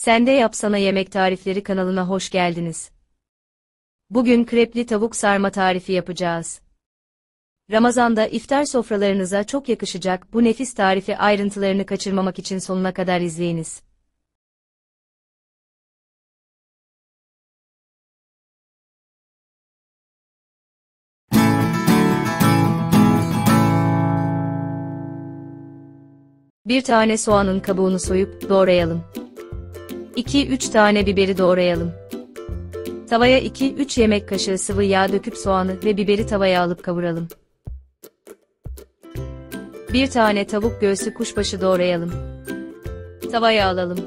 Sen de Yapsana Yemek Tarifleri kanalına hoş geldiniz. Bugün krepli tavuk sarma tarifi yapacağız. Ramazan'da iftar sofralarınıza çok yakışacak bu nefis tarifi ayrıntılarını kaçırmamak için sonuna kadar izleyiniz. Bir tane soğanın kabuğunu soyup doğrayalım. 2-3 tane biberi doğrayalım. Tavaya 2-3 yemek kaşığı sıvı yağ döküp soğanı ve biberi tavaya alıp kavuralım. Bir tane tavuk göğsü kuşbaşı doğrayalım. Tavaya alalım.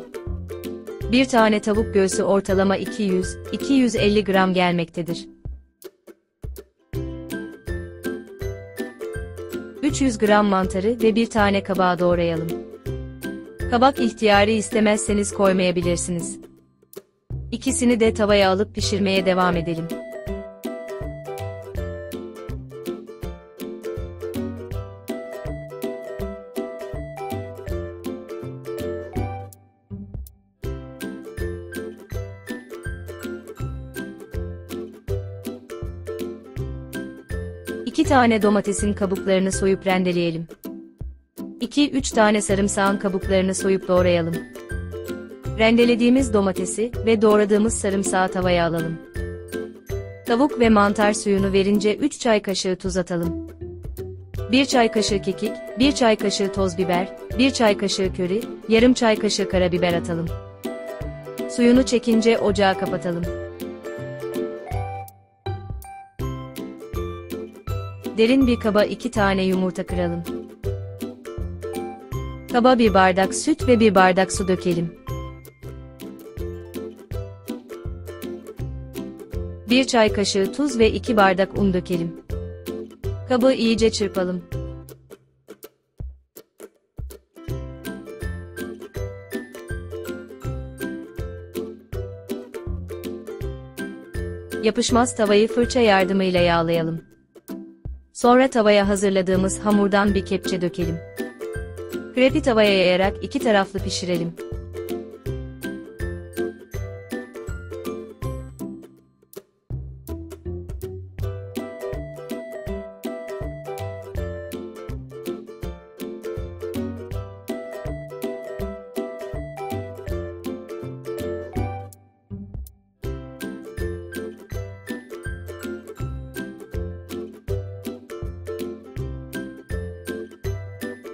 Bir tane tavuk göğsü ortalama 200-250 gram gelmektedir. 300 gram mantarı ve bir tane kabağı doğrayalım. Kabak ihtiyari istemezseniz koymayabilirsiniz. İkisini de tavaya alıp pişirmeye devam edelim. İki tane domatesin kabuklarını soyup rendeleyelim. 2-3 tane sarımsağın kabuklarını soyup doğrayalım. Rendelediğimiz domatesi ve doğradığımız sarımsağı tavaya alalım. Tavuk ve mantar suyunu verince 3 çay kaşığı tuz atalım. 1 çay kaşığı kekik, 1 çay kaşığı toz biber, 1 çay kaşığı köri, yarım çay kaşığı karabiber atalım. Suyunu çekince ocağı kapatalım. Derin bir kaba 2 tane yumurta kıralım. Kaba 1 bardak süt ve 1 bardak su dökelim. 1 çay kaşığı tuz ve 2 bardak un dökelim. Kabı iyice çırpalım. Yapışmaz tavayı fırça yardımıyla yağlayalım. Sonra tavaya hazırladığımız hamurdan bir kepçe dökelim. Krepi tavaya yayarak iki taraflı pişirelim.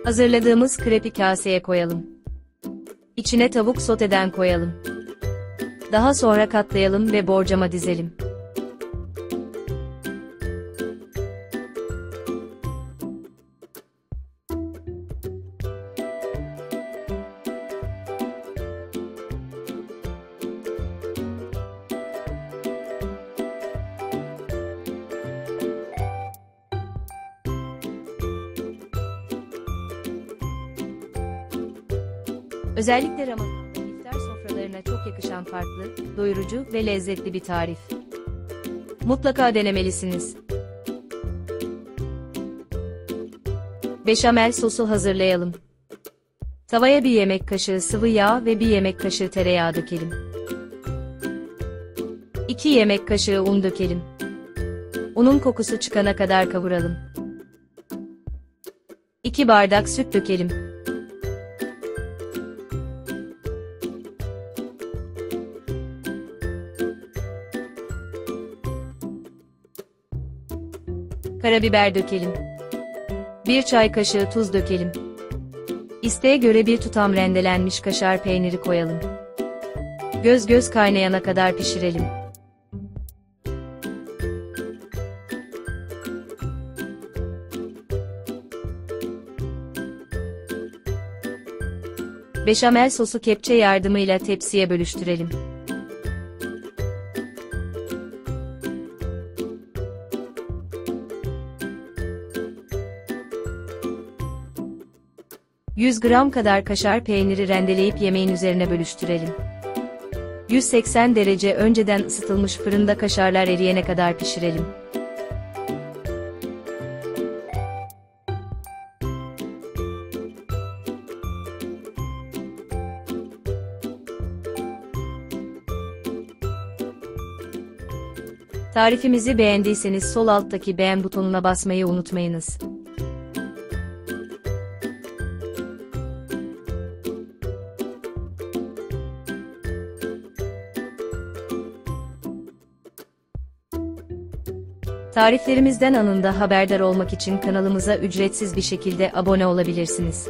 Hazırladığımız krepi kaseye koyalım. İçine tavuk soteden koyalım. Daha sonra katlayalım ve borcama dizelim. Özellikle Ramazan'da iftar sofralarına çok yakışan farklı, doyurucu ve lezzetli bir tarif. Mutlaka denemelisiniz. Beşamel sosu hazırlayalım. Tavaya 1 yemek kaşığı sıvı yağ ve 1 yemek kaşığı tereyağı dökelim. 2 yemek kaşığı un dökelim. Unun kokusu çıkana kadar kavuralım. 2 bardak süt dökelim. Karabiber dökelim. 1 çay kaşığı tuz dökelim. İsteğe göre bir tutam rendelenmiş kaşar peyniri koyalım. Göz kaynayana kadar pişirelim. Beşamel sosu kepçe yardımıyla tepsiye bölüştürelim. ...100 gram kadar kaşar peyniri rendeleyip yemeğin üzerine bölüştürelim. 180 derece önceden ısıtılmış fırında kaşarlar eriyene kadar pişirelim. Tarifimizi beğendiyseniz sol alttaki beğen butonuna basmayı unutmayınız. Tariflerimizden anında haberdar olmak için kanalımıza ücretsiz bir şekilde abone olabilirsiniz.